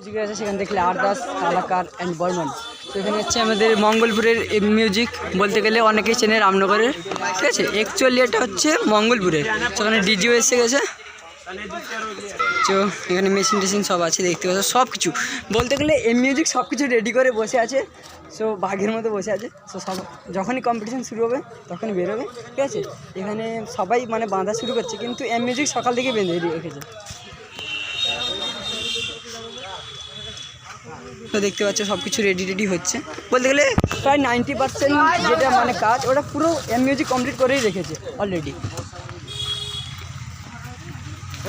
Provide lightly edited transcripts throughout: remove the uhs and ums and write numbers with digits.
Music আছে সেখানে দেখলে আরদাস, কালাকার অ্যান্ড বর্মন। তো এখানে হচ্ছে আমাদের মঙ্গলপুরের মিউজিক বলতে গেলে অনেকেই চেনে রামনগরের, ঠিক আছে। অ্যাকচুয়ালি এটা হচ্ছে মঙ্গলপুরের, সেখানে ডিজিও এসে গেছে। তো এখানে মেশিন টেশিন সব আছে দেখতে পাচ্ছ, সব কিছু বলতে গেলে মিউজিক সব কিছু রেডি করে বসে আছে। সো বাঘের মতো বসে আছে। সো সব যখনই কম্পিটিশন শুরু হবে তখনই বেরোবে, ঠিক আছে। এখানে সবাই মানে বাঁধা শুরু করছে, কিন্তু মিউজিক সকাল থেকে বেঁধে রেখেছে। তো দেখতে পাচ্ছ সব কিছু রেডি হচ্ছে, বলতে গেলে প্রায় 90% যেটা মানে কাজ ওটা পুরো মিউজিক কমপ্লিট করেই রেখেছে অলরেডি।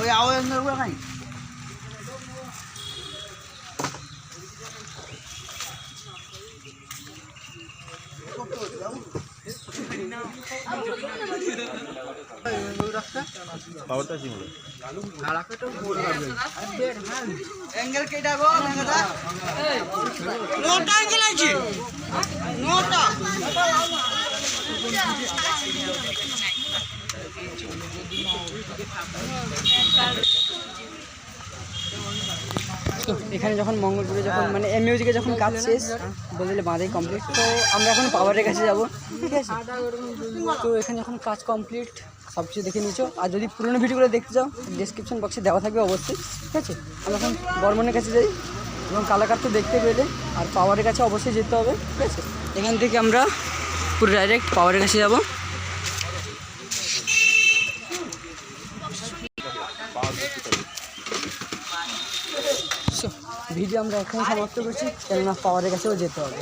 ওই আওয়াজ নাই অ্যাঙ্গেল কেটা গো নটা অ্যাঙ্গেল আছে নটা। তো এখানে যখন মঙ্গলপুরে যখন মানে মিউজিকে যখন কাজ শেষ বললে বাঁধাই কমপ্লিট, তো আমরা এখন পাওয়ারের কাছে যাব, ঠিক আছে। তো এখানে যখন কাজ কমপ্লিট সব কিছু দেখে নিচ্ছ, আর যদি পুরোনো ভিডিওগুলো দেখতে চাও ডেসক্রিপশন বক্সে দেওয়া থাকবে অবশ্যই, ঠিক আছে। আমরা এখন বর্মনের কাছে যাই এবং কালাকার তো দেখতে পেলে, আর পাওয়ারের কাছে অবশ্যই যেতে হবে, ঠিক আছে। এখান থেকে আমরা পুরো ডাইরেক্ট পাওয়ারের কাছে যাব। ভিডিও আমরা এখানে সমাপ্ত করছি, কেননা পাওয়ারের কাছেও যেতে হবে।